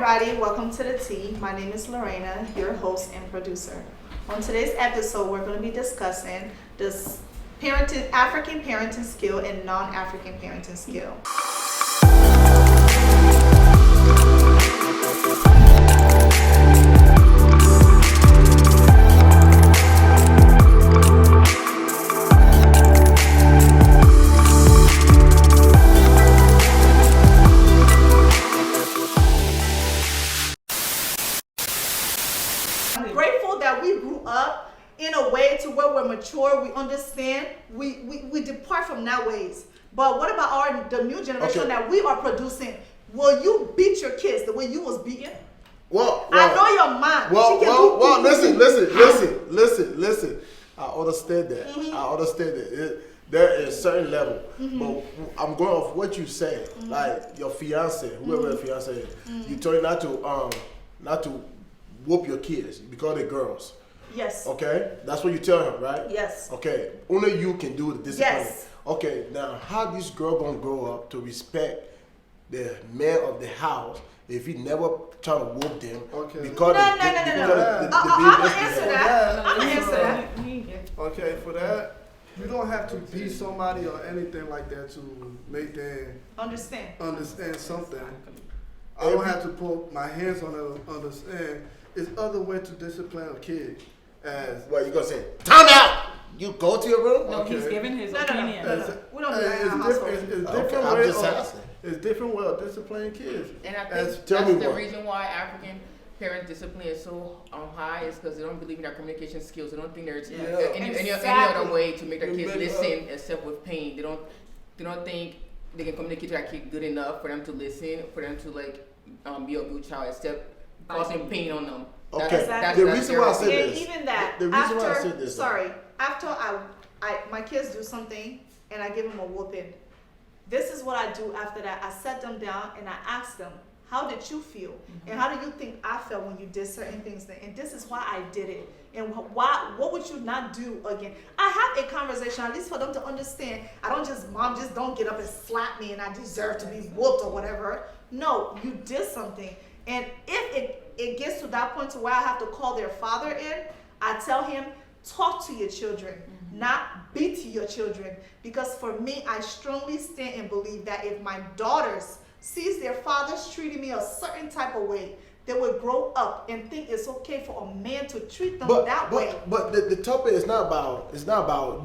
everybody, welcome to the Tea. My name is Lorena, your host and producer. On today's episode, we're going to be discussing this African parenting skill and non-African parenting skill. I'm grateful that we grew up in a way to where we're mature, we understand, we depart from that ways. But what about the new generation that we are producing? Will you beat your kids the way you was beaten? Well, I know your mom. Listen. I understand that. I understand that. There is a certain level, but I'm going off what you said. Like your fiance, whoever your fiance is, you told you not to whoop your kids because they're girls. Yes. Okay, that's what you tell him, right? Yes. Okay, only you can do the discipline. Yes. Okay, now how this girl gonna grow up to respect the man of the house if he never try to whoop them? Okay. Because No. I'm gonna answer that. Okay, for that, you don't have to beat somebody or anything like that to make them understand something. I don't have to put my hands on them to understand. It's other way to discipline a kid. As what you gonna say? Time out. You go to your room. No, Okay. he's giving his opinion. We don't do that in our household. It's different way of disciplining kids. And I think As- that's the reason why African parent discipline is so high is because they don't believe in their communication skills. They don't think there's any other way to make their kids listen except with pain. They don't think they can communicate to their kid good enough for them to listen, for them to be a good child, except causing pain on them. Okay. That's The reason why I said And this. even that, The reason why I said this. after my kids do something and I give them a whooping, this is what I do after that. I set them down and I ask them, how did you feel? And how do you think I felt when you did certain things? And this is why I did it. And what would you not do again? I have a conversation, at least for them to understand. Mom just don't get up and slap me and I deserve to be whooped or whatever. No, you did something. And if it gets to that point to where I have to call their father in, I tell him, talk to your children, not beat your children. Because for me, I strongly stand and believe that if my daughters sees their fathers treating me a certain type of way, they will grow up and think it's okay for a man to treat them that way. But the topic is not about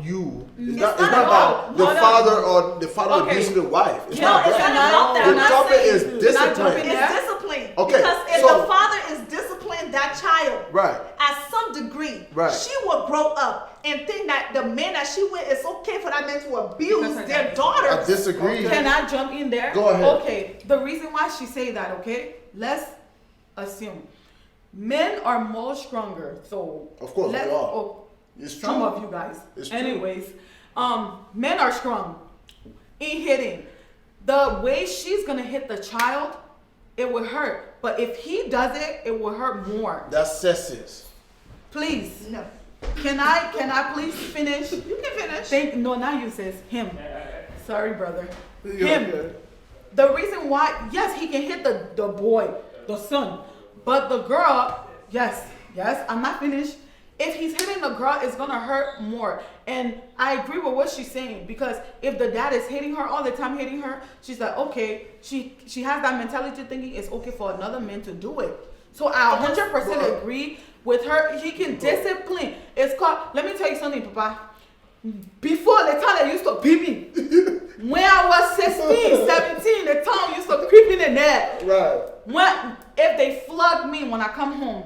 you. It's not not about the father or the father abusing the wife. It's not that. The topic is discipline. It's discipline. Okay, Because if the father is disciplining that child, right, at some degree, right, she will grow up and think that the man that she with, it's okay for that man to abuse their daughters. I disagree. Can I jump in there? Go ahead. Okay, the reason why she say that, okay, let's assume men are more stronger. So of course we are. It's true. Some of you guys. It's true. Anyways, men are strong in hitting. The way she's gonna hit the child, it will hurt. But if he does it, it will hurt more. That's sexist. Please. No. Can I please finish? You can finish. No, not you, sis. Him. Sorry, brother. Yeah, Him. okay. The reason why, yes, he can hit the boy, the son. But the girl, yes, I'm not finished. If he's hitting the girl, it's gonna hurt more. And I agree with what she's saying, because if the dad is hitting her all the time, she's like, okay, she has that mentality thinking it's okay for another man to do it. So I 100% agree with her. He can discipline. It's called, let me tell you something, Papa. Before the time they used to beat me, when I was 16, 17, the time used to creep in there. Right. If they flog me when I come home,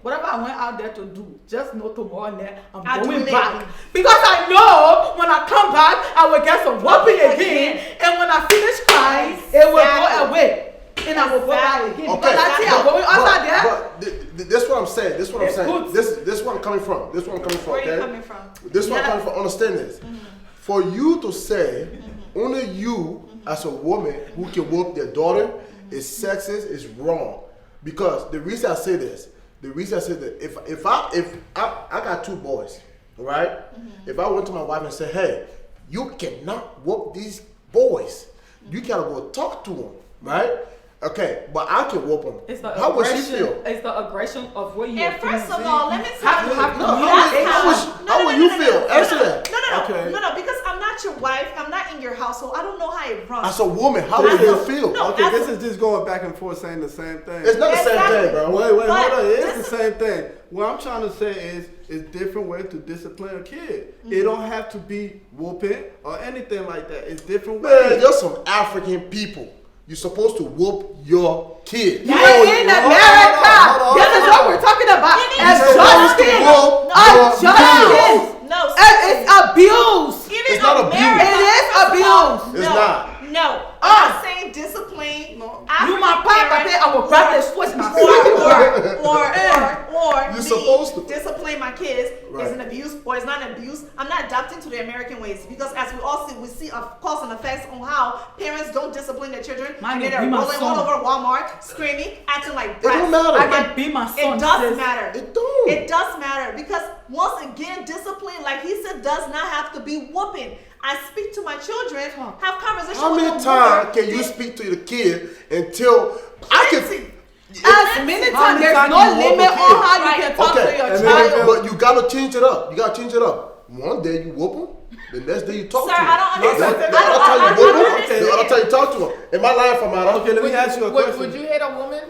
whatever I went out there to do, just know tomorrow night I'm going back. Because I know when I come back, I will get some whooping again. And when I finish crying, it will go away. And I will go back again. Okay. Because I see I'm going outside there. But this is what I'm saying. This is where I'm coming from. Where are you coming from? This is where I'm coming from. Understand this. For you to say only you as a woman who can whoop their daughter is sexist, is wrong. Because the reason I say this, if I got two boys, right? If I went to my wife and said, hey, you cannot whoop these boys, you gotta go talk to them, right? Okay, but I can whoop him. It's the How would she aggression. feel? It's the aggression of what you. And first of all, let me Have tell to you. have No, communication. how would you feel? Answer that. Okay. No, because I'm not your wife. I'm not in your household. I don't know how it runs. As a woman, how would you feel? No, Okay, as this a- is just going back and forth saying the same thing. It's not the same Exactly. thing, bro. Wait, But hold on. It this is the same thing. What I'm trying to say is, it's different ways to discipline a kid. It don't have to be whooping or anything like that. It's different Man, ways. you're some African people. You're supposed to whoop your kid. You're in America. hold on, This is what we're talking about. As You're supposed to justice. whoop As your justice. kids. No, It's abuse. Even It's not America, abuse. It is first of all, abuse. It's no, not. No, I'm not saying discipline. No. You my papa, I will grab this switch and or You're me supposed to. discipline my kids Right. is an abuse or is not an abuse. I'm not adapting to the American ways because as we see of cause and effects on how parents don't discipline their children Mine and will they're be my rolling all son. over Walmart, screaming, acting like It brats. don't matter. I can be my son. It does sis. matter. It don't. It does matter because once again, discipline, like he said, does not have to be whooping. I speak to my children, have conversations How with many them times more. can you speak to the kid until I can? Plenty. As many How times, many there's times no you whoop a limit on kid? how you Right. can talk to Okay, your and child. then- but you gotta change it up. You gotta change it up. One day you whoop him, the next day you talk Sir, to him. I don't understand. The other time you I whoop don't him, understand. the other time you talk to him. Am I lying for my Okay, let me ask you a question. Would you hit a woman?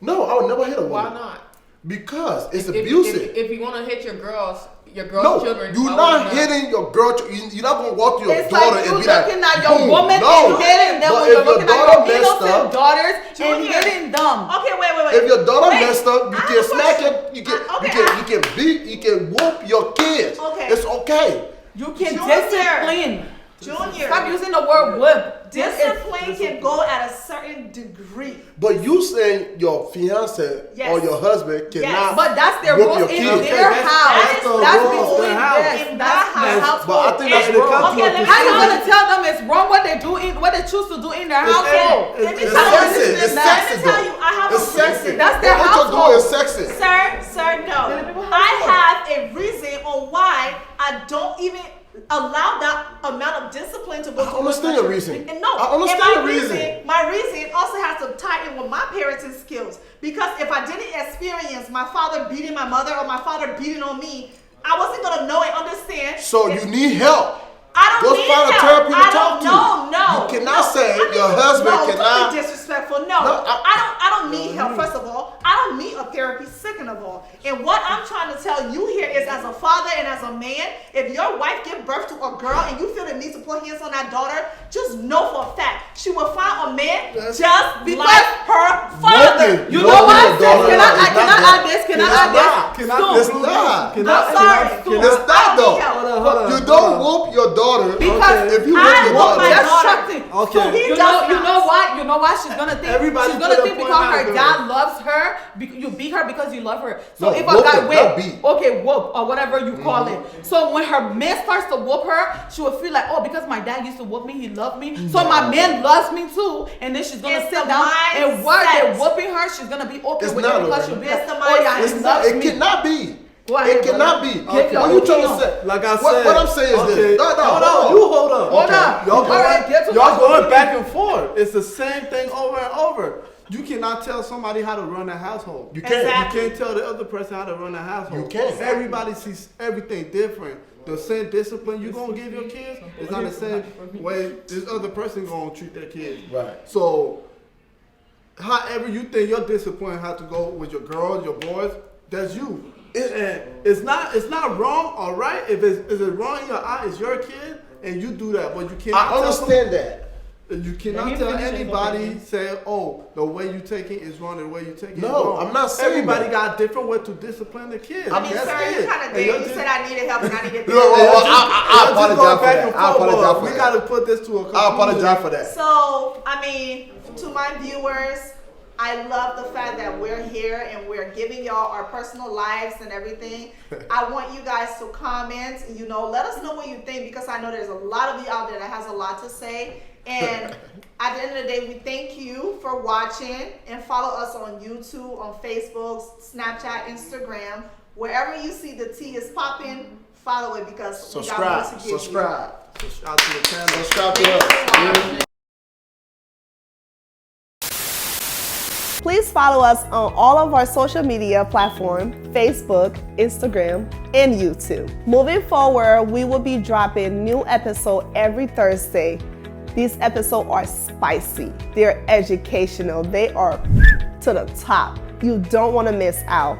No, I would never hit a Why woman. not? Because it's If- abusive. If you want to hit your girls No, children, you're why would not you hitting your girl. You're not gonna walk to your It's daughter like you and be like, looking at your boom. woman No. and hitting them But when if you're your looking daughter at your messed innocent up, daughters and Junior. hitting them. Okay, wait. if your daughter Wait, messed up, you I have can a smack question. it. You can, Okay, you can beat. You can whoop your kids. Okay. It's okay. You can Junior. discipline. Junior, Stop using the word whip. discipline can go at a certain degree. But you saying your fiance Yes. or your husband cannot. But that's their whoop rules your in kids. their That's- house. that's the That's rules of between their house. them. In That's that the house. household. But I think that's And it wrong. comes to a Okay, How you decision. gonna tell them it's wrong what they do in what they choose to do in their household? Let me It's tell you- sexy. It's let me sexy tell though. you, I have It's a reason. sexy. That's their What you're doing household. is sexy. Sir, no. I have a reason on why I don't even allow that amount of discipline to go I towards understand my your children. reason. And no, I understand and your reason. My reason also has to tie in with my parenting skills. Because if I didn't experience my father beating my mother or my father beating on me, I wasn't gonna know and understand. So you need help. I don't Go need find a help. therapy to I talk don't, to. No. You cannot say I mean, your husband no, cannot- Don't be disrespectful. No, No, I don't need help. First of all, I don't need a therapy. Second of all, and what I'm trying to tell you here is, as a father and as a man, if your wife give birth to a girl and you feel the need to put hands on that daughter, just know for a fact she will find a man just like her father. You No, know what? no, no, Can no, I it's can not I that. add this? Can It's I add not. this? It's Soon. not. I'm sorry. It's not though. Hold on. You don't whoop your daughter Because if you I whoop your whoop daughter. my That's daughter. shocking. Okay. So he You does know not. why? You know why she's gonna think? Everybody she's gonna put a think point because out her there. dad loves her. You beat her because you love her. So No, if a whoop guy it, not beat. okay, whoop or whatever you call it. So when her man starts to whoop her, she will feel like, oh, because my dad used to whoop me, he loved me. So my man loves me too. And then she's gonna It's sit the down and while they're mindset. whooping her, she's gonna be okay It's with not, it because Lorraine. she'll be It's like, the oh yeah, mindset. he It's loves not. It me. cannot be. Go ahead, It cannot brother. be. Get your What you trying to opinion. say? Like I What said, I'm saying is okay, this. No, hold hold on, on. you hold on. Hold Okay. on. Y'all All right, get to y'all my going opinion. back and forth. It's the same thing over and over. You cannot tell somebody how to run a household. You can't. Exactly. You can't tell the other person how to run a household. You can't. Everybody sees everything different. The same discipline you gonna give your kids is not the same way this other person gonna treat their kids. Right. So, however you think your discipline has to go with your girls, your boys, that's you. And it's not wrong or right. If it's wrong in your eye, it's your kid, and you do that. But you cannot. I understand that. You cannot Let me tell finish his anybody opinion. say, "Oh, the way you take it is wrong. The way you take it is No, wrong." I'm not saying Everybody that. got a different way to discipline the kids. I mean, That's sir, it. you kind of And did. you're You just- said I needed help and I needed No, well, Y'all well, just- I y'all just apologize going for back that. and I forth, apologize but for We that. got to put this to a conclusion. I apologize for that. So, I mean, to my viewers, I love the fact that we're here and we're giving y'all our personal lives and everything. I want you guys to comment, let us know what you think, because I know there's a lot of you out there that has a lot to say. And at the end of the day, we thank you for watching, and follow us on YouTube, on Facebook, Snapchat, Instagram. Wherever you see the tea is popping, follow it, because we got more to give you. Subscribe. Shout out to the channel. Subscribe to Thank you us. for watching. Please follow us on all of our social media platforms, Facebook, Instagram, and YouTube. Moving forward, we will be dropping new episodes every Thursday. These episodes are spicy, they're educational, they are to the top. You don't want to miss out.